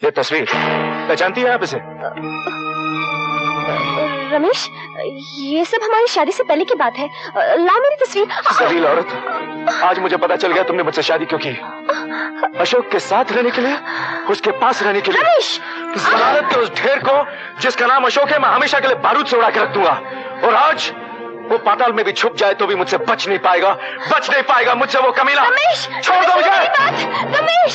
ये तस्वीर पहचानती है आप इसे? रमेश, ये सब हमारी शादी से पहले की बात है। ला मेरी तस्वीर। जलील औरत, आज मुझे पता चल गया तुमने मुझसे शादी क्यों की। अशोक के साथ रहने के लिए, उसके पास रहने के लिए। रमेश, जमानत के उस ढेर को जिसका नाम अशोक है मैं हमेशा के लिए बारूद से उड़ा के रख दूंगा। और आज वो पाताल में भी छुप जाए तो भी मुझसे बच नहीं पाएगा मुझसे वो कमीना। रमेश, छोड़ दो मुझे। रमेश,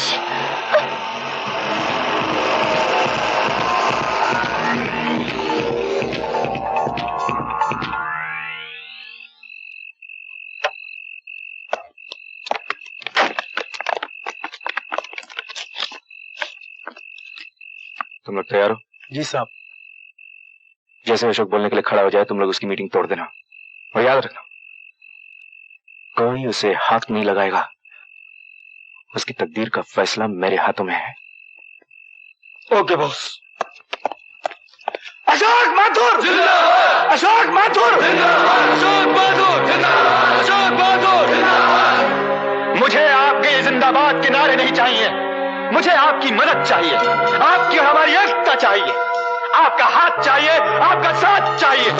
तुम लोग तैयार हो? जी साहब। जैसे अशोक बोलने के लिए खड़ा हो जाए तुम लोग उसकी मीटिंग तोड़ देना। और याद रखना, कोई उसे हाथ नहीं लगाएगा। उसकी तकदीर का फैसला मेरे हाथों में है। Okay boss. अशोक माथुर जिंदाबाद! अशोक माथुर जिंदाबाद! अशोक माथुर जिंदाबाद! अशोक माथुर जिंदाबाद! मुझे आपके जिंदाबाद के नारे नहीं चाहिए, मुझे आपकी मदद चाहिए, आपकी हमारी एकता चाहिए, आपका हाथ चाहिए, आपका साथ चाहिए।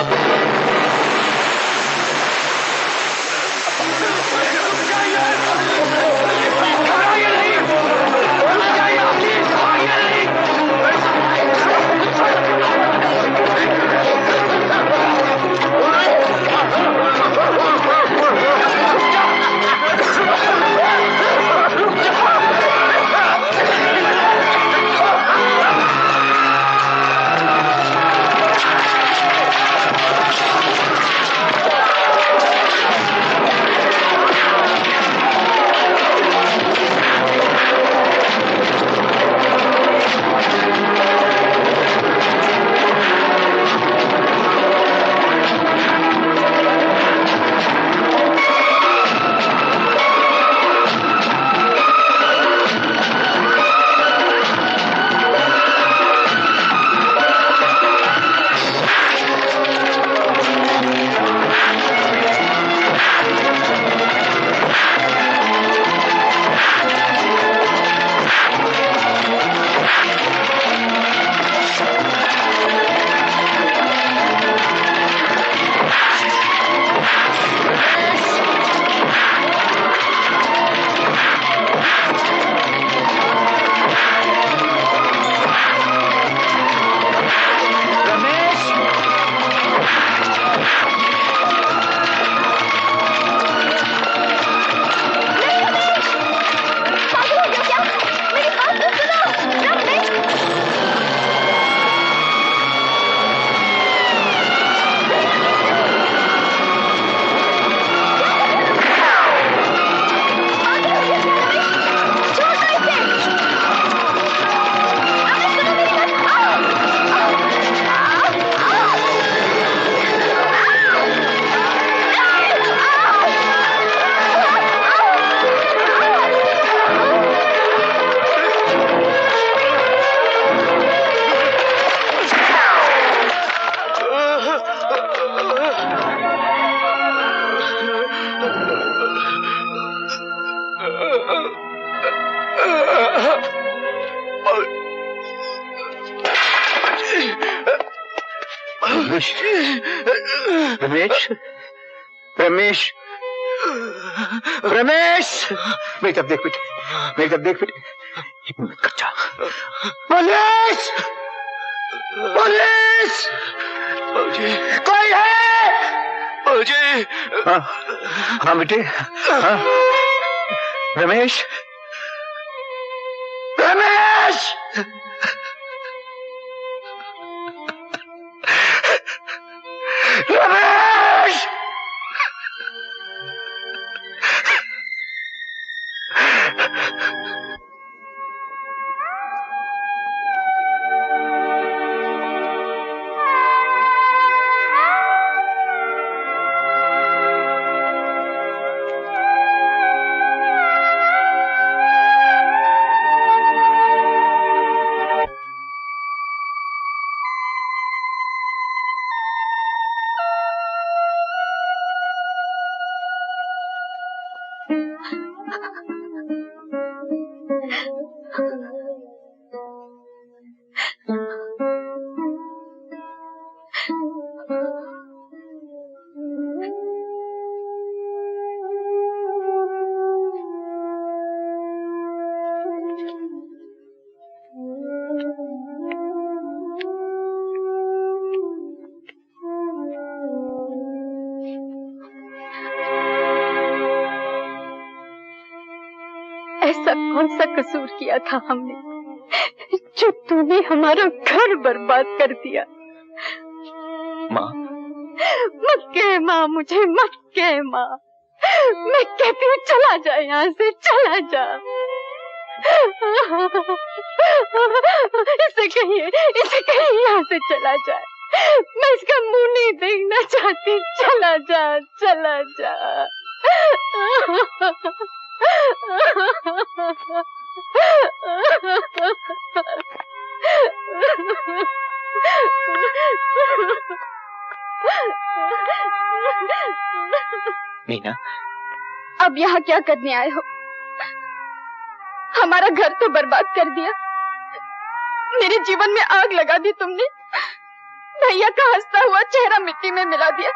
रमेश, रमेश, रमेश, मेरी तरफ देख बेटे, मेरी तरफ देख बेटे, हिम्मत कर जा। पुलिस, पुलिस, कोई है? मुझे हाँ, हाँ बेटे, हाँ, रमेश, रमेश, रमेश! कसूर किया था हमने, जो तूने हमारा घर बर्बाद कर दिया। माँ, मत कह माँ, मुझे मत कह माँ। मैं कहती हूँ चला जा यहाँ से, चला जा। इसे कहिए यहाँ से चला जाए। मैं इसका मुंह नहीं देखना चाहती। चला जा, चला जा। मीना, अब यहाँ क्या करने आए हो? हमारा घर तो बर्बाद कर दिया, मेरे जीवन में आग लगा दी तुमने, भैया का हंसता हुआ चेहरा मिट्टी में मिला दिया।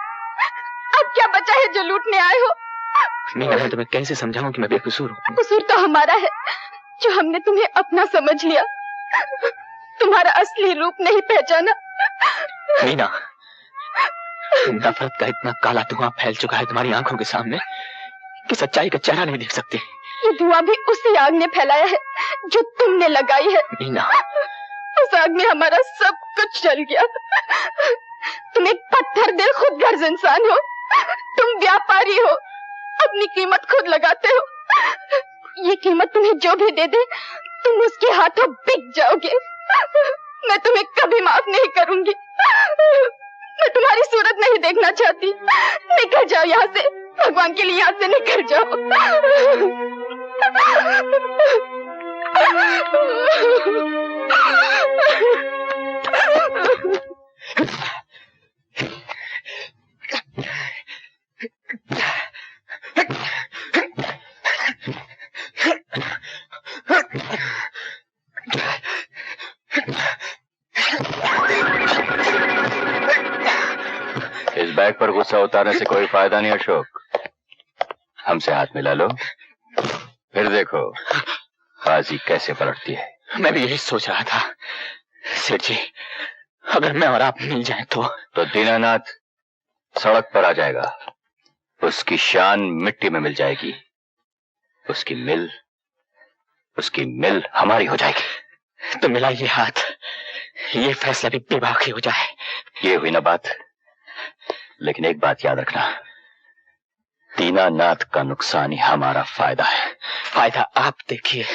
अब क्या बचा है जो लूटने आए हो? मीना, मैं तुम्हें कैसे समझाऊं कि मैं बेकसूर हूँ? कसूर तो हमारा है जो हमने तुम्हें अपना समझ लिया, तुम्हारा असली रूप नहीं पहचाना। मीना, नफरत का इतना काला धुआं फैल चुका है तुम्हारी आंखों के सामने कि सच्चाई का चेहरा नहीं देख सकते। ये धुआं भी उसी आग ने फैलाया है जो तुमने लगाई है। मीना, उस आग में हमारा सब कुछ जल गया। तुम एक पत्थर दिल खुद गर्ज इंसान हो, तुम व्यापारी हो, अपनी कीमत खुद लगाते हो। ये कीमत तुम्हें जो भी दे दे तुम उसके हाथों बिक जाओगे। मैं तुम्हें कभी माफ नहीं करूंगी। मैं तुम्हारी सूरत नहीं देखना चाहती। निकल जाओ यहाँ से, भगवान के लिए यहाँ से निकल जाओ। इस बैग पर गुस्सा उतारने से कोई फायदा नहीं अशोक। हमसे हाथ मिला लो, फिर देखो बाजी कैसे पलटती है। मैं भी यही सोच रहा था सेठ जी, अगर मैं और आप मिल जाएं तो दीनानाथ सड़क पर आ जाएगा, उसकी शान मिट्टी में मिल जाएगी, उसकी मिल हमारी हो जाएगी। तो मिला ये हाथ, ये फैसला भी बेबाकी हो जाए। ये हुई ना बात। लेकिन एक बात याद रखना, दीनानाथ का नुकसान ही हमारा फायदा है। फायदा आप देखिए,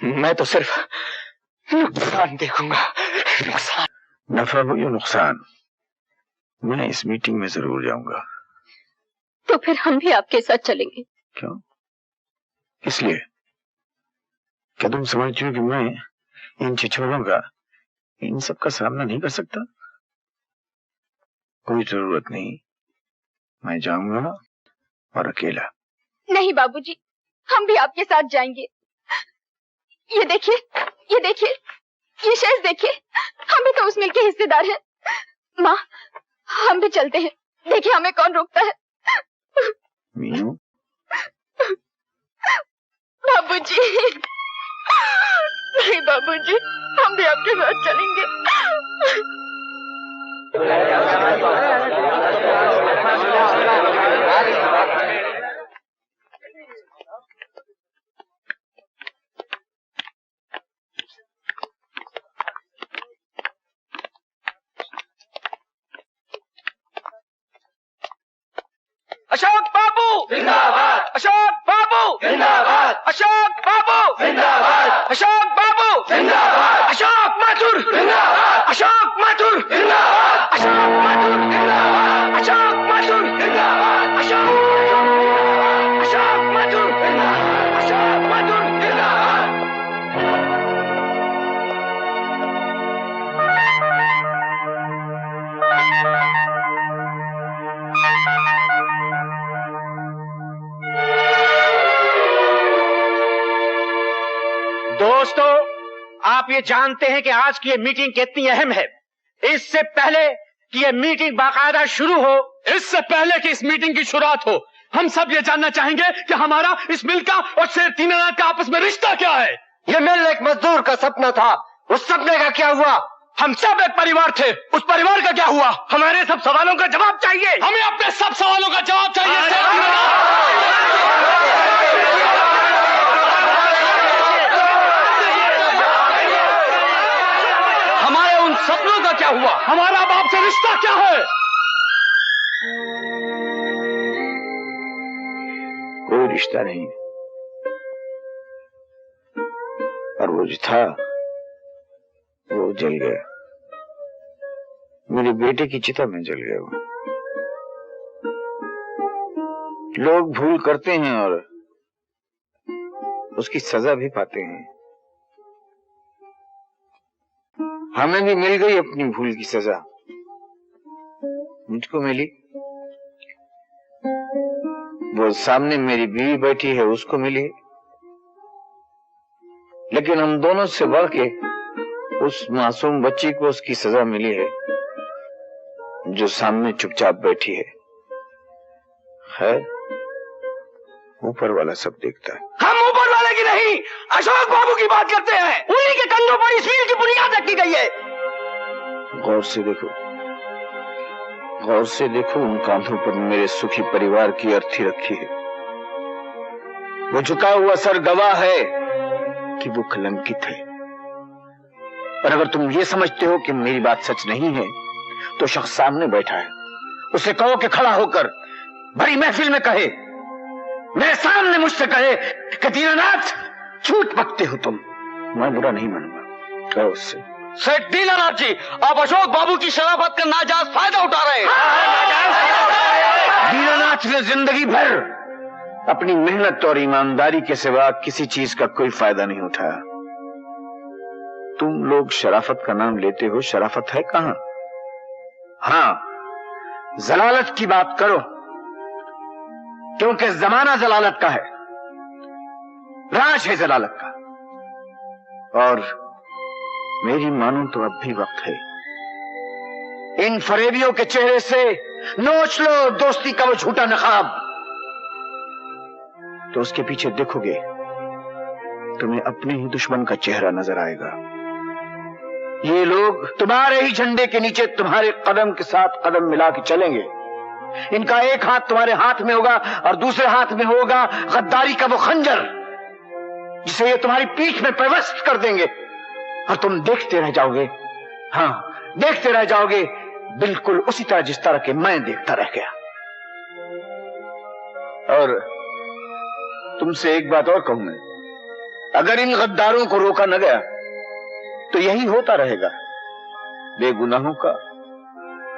मैं तो सिर्फ नुकसान देखूंगा। नुकसान, नफा हो या नुकसान, मैं इस मीटिंग में जरूर जाऊंगा। तो फिर हम भी आपके साथ चलेंगे। क्यों? इसलिए क्या तुम समझती हो कि मैं इन छिछोरों का, इन सब का सामना नहीं कर सकता? कोई जरूरत नहीं, मैं जाऊंगा और अकेला। नहीं बाबूजी, हम भी आपके साथ जाएंगे। ये देखिए, ये देखिए, ये शेष देखिए, हम भी तो उस मिल के हिस्सेदार हैं। माँ, हम भी चलते हैं, देखिए हमें कौन रोकता है। मीनू, बाबूजी, नहीं बाबूजी, हम भी आपके साथ चलेंगे। अशोक बाबू जिंदाबाद, अशोक बाबू जिंदाबाद, अशोक बाबू जिंदाबाद, अशोक बाबू जिंदाबाद, अशोक माथुर जिंदाबाद, अशोक माथुर जिंदाबाद, अशोक माथुर जिंदाबाद, अशोक माथुर जिंदाबाद, अशोक माथुर जिंदाबाद, अशोक माथुर जिंदाबाद। दोस्तों, आप ये जानते हैं कि आज की ये मीटिंग कितनी अहम है। इससे पहले कि ये मीटिंग बाकायदा शुरू हो, इससे पहले कि इस मीटिंग की शुरुआत हो, हम सब ये जानना चाहेंगे कि हमारा इस मिल का और शेर दीनानाथ का आपस में रिश्ता क्या है। ये मिल एक मजदूर का सपना था, उस सपने का क्या हुआ? हम सब एक परिवार थे, उस परिवार का क्या हुआ? हमारे सब सवालों का जवाब चाहिए। हमें अपने सब सवालों का जवाब चाहिए शेर दीनानाथ। क्या हुआ? हमारा बाप से रिश्ता क्या है? कोई रिश्ता नहीं, और वो जो था वो जल गया। मेरे बेटे की चिता में जल गया वो। लोग भूल करते हैं और उसकी सजा भी पाते हैं। हमें भी मिल गई अपनी भूल की सजा। मुझको मिली, वो सामने मेरी बीवी बैठी है उसको मिली, लेकिन हम दोनों से बढ़ के उस मासूम बच्ची को उसकी सजा मिली है जो सामने चुपचाप बैठी है। ऊपर वाला सब देखता है। हम ऊपर वाले की नहीं, अशोक बाबू की बात करते हैं। उन्हीं के कंधों पर इस मील की बुनियाद रखी गई है। गौर से देखो, गौर से देखो, उन कांधों पर मेरे सुखी परिवार की अर्थी रखी है। वो झुका हुआ सर गवाह है कि वो कलंकित है। और अगर तुम ये समझते हो कि मेरी बात सच नहीं है, तो शख्स सामने बैठा है, उसे कहो कि खड़ा होकर बड़ी महफिल में कहे, मेरे सामने मुझसे कहे कि दीनानाथ झूठ बकते हो तुम। मैं बुरा नहीं मानूंगा, कहो उससे। सेठ दीनानाथ जी, आप अशोक बाबू की शराफत का नाजायज फायदा उठा रहे हैं। दीनानाथ ने जिंदगी भर अपनी मेहनत और ईमानदारी के सिवा किसी चीज का कोई फायदा नहीं उठाया। तुम लोग शराफत का नाम लेते हो, शराफत है कहां? हाँ, जलालत की बात करो, क्योंकि जमाना जलालत का है, राज है जलालत का। और मेरी मानो तो अब भी वक्त है। इन फरेबियों के चेहरे से नोच लो दोस्ती का वो झूठा नकाब, तो उसके पीछे देखोगे तुम्हें अपने ही दुश्मन का चेहरा नजर आएगा। ये लोग तुम्हारे ही झंडे के नीचे तुम्हारे कदम के साथ कदम मिला के चलेंगे। इनका एक हाथ तुम्हारे हाथ में होगा और दूसरे हाथ में होगा गद्दारी का वो खंजर, जिसे ये तुम्हारी पीठ में पेवस्त कर देंगे, और तुम देखते रह जाओगे। हाँ, देखते रह जाओगे, बिल्कुल उसी तरह जिस तरह के मैं देखता रह गया। और तुमसे एक बात और कहूं मैं, अगर इन गद्दारों को रोका न गया तो यही होता रहेगा। बेगुनाहों का,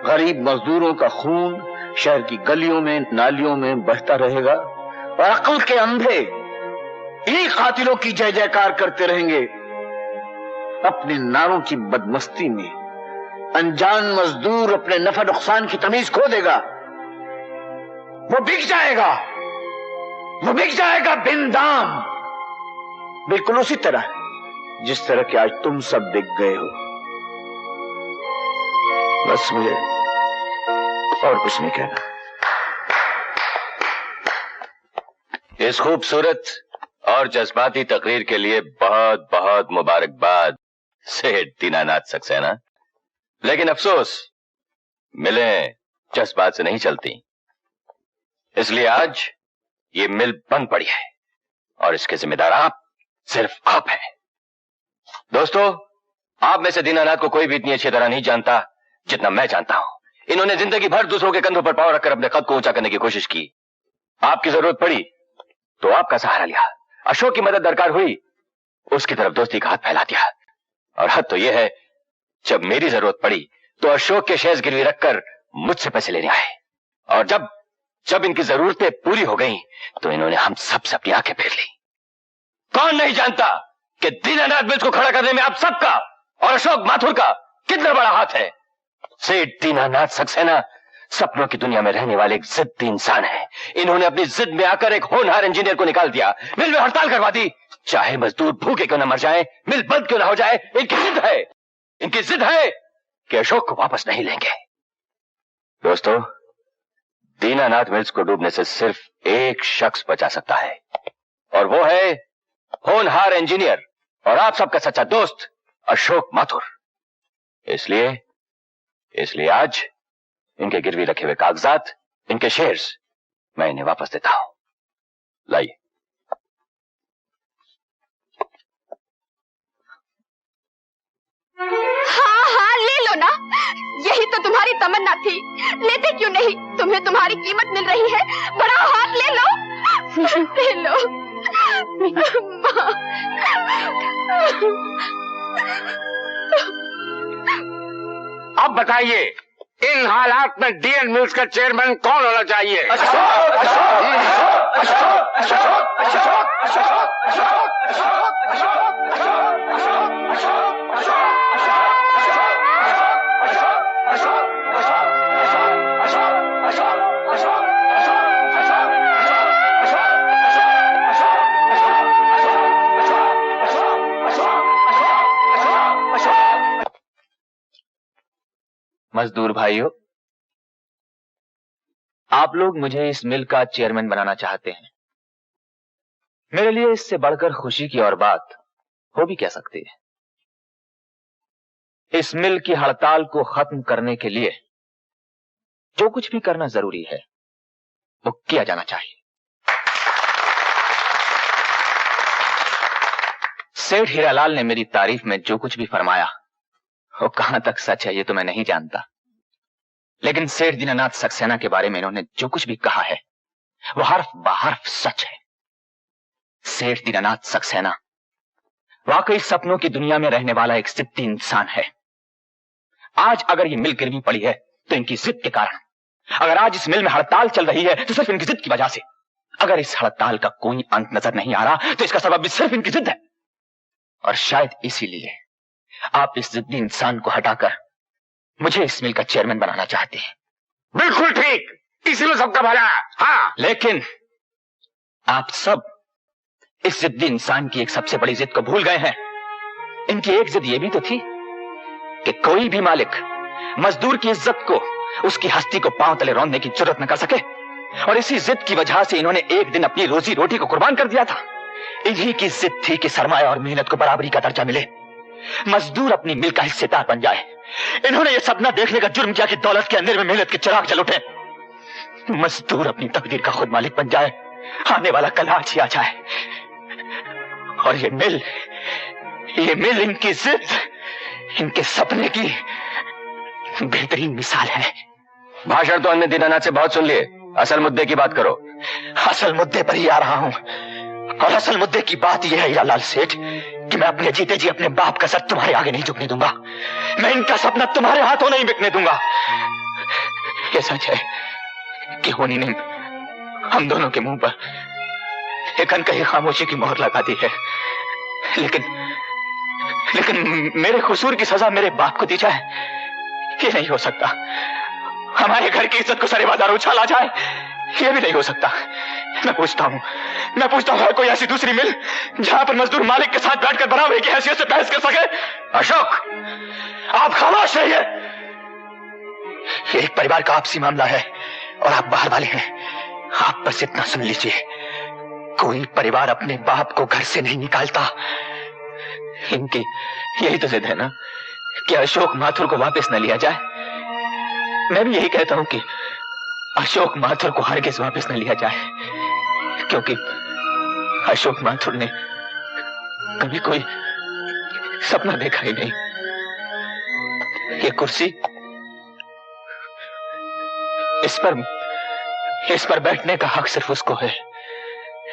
गरीब मजदूरों का खून शहर की गलियों में नालियों में बहता रहेगा, और अक्ल के अंधे इन्हीं कातिलों की जय जयकार करते रहेंगे। अपने नारों की बदमस्ती में अनजान मजदूर अपने नफा नुकसान की तमीज खो देगा। वो बिक जाएगा, वो बिक जाएगा बिन दाम, बिल्कुल उसी तरह जिस तरह कि आज तुम सब बिक गए हो। बस मुझे और कुछ नहीं कहना। इस खूबसूरत और जज्बाती तकरीर के लिए बहुत बहुत मुबारकबाद सेठ दीनानाथ सक्सेना। लेकिन अफसोस, मिलें जज्बात से नहीं चलती, इसलिए आज ये मिल बंद पड़ी है और इसके जिम्मेदार आप, सिर्फ आप हैं। दोस्तों, आप में से दीनानाथ को कोई भी इतनी अच्छी तरह नहीं जानता जितना मैं जानता हूं। इन्होंने जिंदगी भर दूसरों के कंधों पर पांव रखकर अपने कद को ऊंचा करने की कोशिश की। आपकी जरूरत पड़ी तो आपका सहारा लिया, अशोक की मदद दरकार हुई उसकी तरफ दोस्ती का हाथ फैला दिया, और हद तो यह है जब मेरी जरूरत पड़ी तो अशोक के शेयर्स गिरवी रखकर मुझसे पैसे लेने आए, और जब इनकी जरूरतें पूरी हो गई तो इन्होंने हम सबसे अपनी आंखें फेर ली। कौन नहीं जानता कि दीनानाथ मिल्स को खड़ा करने में आप सबका और अशोक माथुर का कितना बड़ा हाथ है। सेठ दीनानाथ सक्सेना सपनों की दुनिया में रहने वाले एक जिद्दी इंसान है। इन्होंने अपनी जिद में आकर एक होनहार इंजीनियर को निकाल दिया, मिल में हड़ताल करवा दी। चाहे मजदूर भूखे क्यों ना मर जाए, मिल बंद क्यों ना हो जाए, इनकी जिद है कि अशोक को वापस नहीं लेंगे। दोस्तों, दीनानाथ मिल्स को डूबने से सिर्फ एक शख्स बचा सकता है, और वो है होनहार इंजीनियर और आप सबका सच्चा दोस्त अशोक माथुर। इसलिए आज इनके गिरवी रखे हुए कागजात, इनके शेयर्स मैं इन्हें वापस देता हूं। लाइए। हाँ हाँ, ले लो ना, तमन्ना थी, लेते क्यों नहीं? तुम्हें तुम्हारी कीमत मिल रही है, बढ़ाओ हाथ, ले लो, ले लो। अब बताइए, इन हालात में डीएन मिल्स का चेयरमैन कौन होना चाहिए? मजदूर भाइयों, आप लोग मुझे इस मिल का चेयरमैन बनाना चाहते हैं। मेरे लिए इससे बढ़कर खुशी की और बात हो भी क्या सकती है। इस मिल की हड़ताल को खत्म करने के लिए जो कुछ भी करना जरूरी है वो किया जाना चाहिए। सेठ हीरालाल ने मेरी तारीफ में जो कुछ भी फरमाया वो कहां तक सच है ये तो मैं नहीं जानता, लेकिन सेठ दीनानाथ सक्सेना के बारे में इन्होंने जो कुछ भी कहा है वो हर्फ बहर्फ सच है। सेठ दीनानाथ सक्सेना वाकई सपनों की दुनिया में रहने वाला एक जिद्दी इंसान है। आज अगर ये मिल गिरवी पड़ी है तो इनकी जिद के कारण। अगर आज इस मिल में हड़ताल चल रही है तो सिर्फ इनकी जिद की वजह से। अगर इस हड़ताल का कोई अंत नजर नहीं आ रहा तो इसका सबब भी सिर्फ इनकी जिद है। और शायद इसीलिए आप इस जिद्दी इंसान को हटाकर मुझे इस मिल का चेयरमैन बनाना चाहते हैं। बिल्कुल ठीक, इसी में सबका भला। हाँ, लेकिन आप सब इस जिद्दी इंसान की एक सबसे बड़ी जिद को भूल गए हैं। इनकी एक जिद यह भी तो थी कि कोई भी मालिक मजदूर की इज्जत को, उसकी हस्ती को पांव तले रौंदने की जरूरत न कर सके। और इसी जिद की वजह से इन्होंने एक दिन अपनी रोजी रोटी को कुर्बान कर दिया था। इन्हीं की जिद थी कि सरमाया और मेहनत को बराबरी का दर्जा मिले, मजदूर अपनी मिल का हिस्सेदार बन जाए। इन्होंने यह सपना देखने का जुर्म किया कि दौलत के अंधेरे में मेहनत के चिराग जल उठे, मजदूर अपनी तकदीर का खुद मालिक बन जाए, आने वाला कल आज ही आ जाए। और ये मिल इनकी जिद, इनके सपने की बेहतरीन मिसाल है। भाषण तो हमने दीनानाथ से बहुत सुन लिए, असल मुद्दे की बात करो। असल मुद्दे पर ही आ रहा हूं। और असल मुद्दे की बात यह है हीरालाल सेठ कि मैं अपने जीते जी अपने बाप का सर तुम्हारे आगे नहीं झुकने दूंगा। मैं इनका सपना तुम्हारे हाथों नहीं बिकने दूंगा। यह सच है कि होनी ने हम दोनों के मुंह पर एक अनकही खामोशी की मोहर लगा दी है, लेकिन मेरे कसूर की सजा मेरे बाप को दी जाए ये नहीं हो सकता। हमारे घर की इज्जत को सरे बाजार उछाला जाए ये भी नहीं हो सकता। मैं पूछता हूं है कोई ऐसी दूसरी मिल जहां पर मजदूर मालिक के साथ बैठकर बराबरी की हैसियत से बहस कर सके? अशोक, आप खामोश रहिए। एक परिवार का आपसी मामला है और आप बाहर वाले हैं। आप बस इतना सुन लीजिए, कोई परिवार अपने बाप को घर से नहीं निकालता। इनकी यही तो जिद है ना कि अशोक माथुर को वापस न लिया जाए। मैं भी यही कहता हूं कि अशोक माथुर को हरगिज वापस न लिया जाए, क्योंकि अशोक माथुर ने कभी कोई सपना देखा ही नहीं। ये कुर्सी, इस पर बैठने का हक सिर्फ उसको है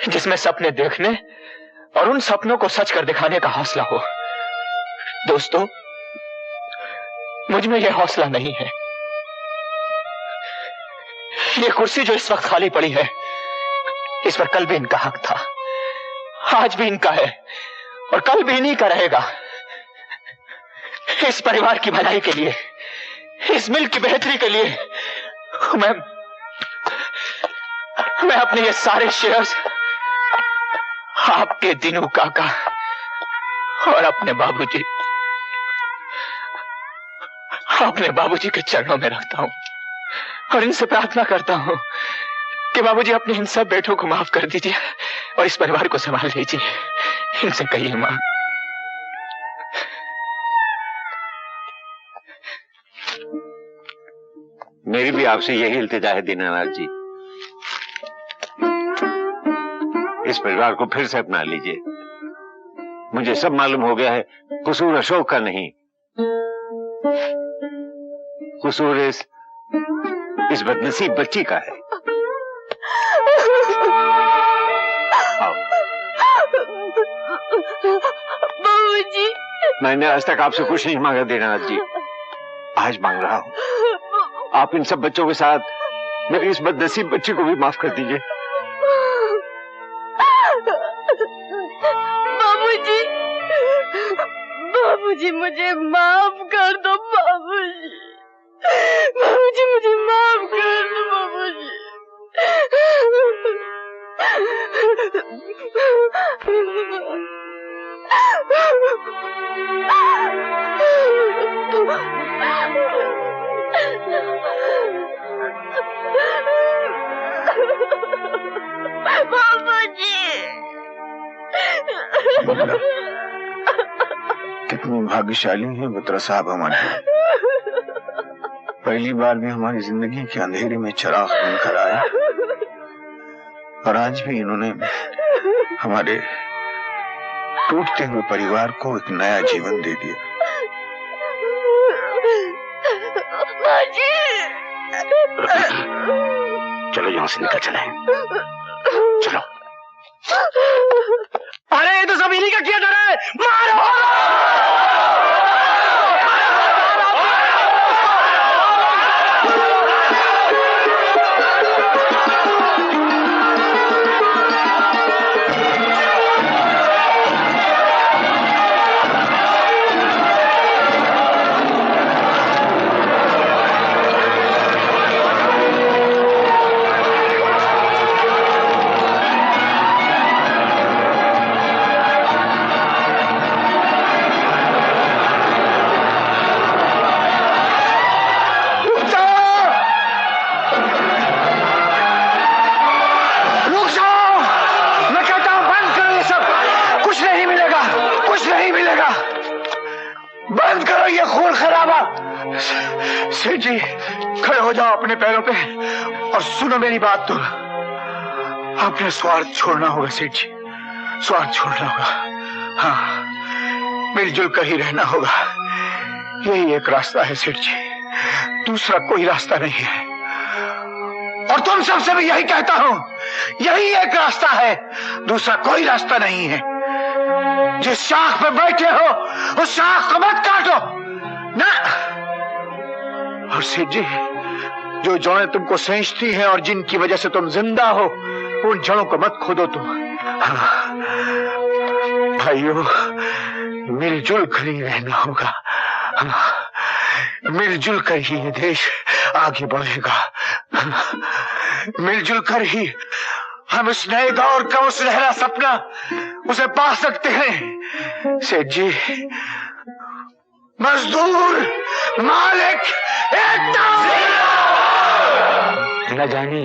जिसमें सपने देखने और उन सपनों को सच कर दिखाने का हौसला हो। दोस्तों, मुझ में यह हौसला नहीं है। ये कुर्सी जो इस वक्त खाली पड़ी है, इस पर कल भी इनका हक था, आज भी इनका है और कल भी इन्हीं का रहेगा। इस परिवार की भलाई के लिए, इस मिल की बेहतरी के लिए मैं अपने ये सारे शेयर्स आपके दिनू काका और अपने बाबूजी के चरणों में रखता हूं और इनसे प्रार्थना करता हूं कि बाबूजी अपने इन सब बेटों को माफ कर दीजिए और इस परिवार को संभाल लीजिए। इनसे कहिए मां। मेरी भी आपसे यही इल्तिजा है दीनानाथ जी, इस परिवार को फिर से अपना लीजिए। मुझे सब मालूम हो गया है, कसूर अशोक का नहीं, कसूर इस इस बदनसीब बच्ची का है। आओ। बाबूजी, मैंने आज तक आपसे कुछ नहीं मांगा दीनानाथ जी, आज मांग रहा हूँ। आप इन सब बच्चों के साथ मेरी इस बदनसीब बच्ची को भी माफ कर दीजिए। बाबूजी, बाबूजी मुझे माफ कर दो बाबूजी, बाबूजी मुझे माफ कर दो बाबूजी। कितनी भाग्यशाली है बत्रा साहब हमारे। पहली बार भी हमारी जिंदगी के अंधेरे में चिराग बनकर आया, और आज भी इन्होंने हमारे टूटते हुए परिवार को एक नया जीवन दे दिया। चलो यहाँ से निकल चले, चलो। अरे ये तो सब इन्हीं का किया जा रहा है, मारो! बंद करो ये खून खराबा। सेठ जी खड़े हो जाओ अपने पैरों पे और सुनो मेरी बात। तो आपने स्वार्थ छोड़ना होगा सेठ जी, स्वार्थ छोड़ना होगा। हाँ, मिलजुल कर ही रहना होगा। यही एक रास्ता है सेठ जी, दूसरा कोई रास्ता नहीं है। और तुम सबसे भी यही कहता हूं, यही एक रास्ता है, दूसरा कोई रास्ता नहीं है। जिस शाख पे बैठे हो उस शाख को मत काटो ना। और सेठ जी, जो जड़ें तुमको सेंचती हैं और जिनकी वजह से तुम जिंदा हो, उन जड़ों को मत खोदो तुम। भाइयों, मिलजुल कर ही रहना होगा। मिलजुल कर ही ये देश आगे बढ़ेगा। मिलजुल कर ही हम इस नए दौर का वो सुनहरा सपना उसे पा सकते हैं। सेठ जी, मजदूर मालिक एकता। न जाने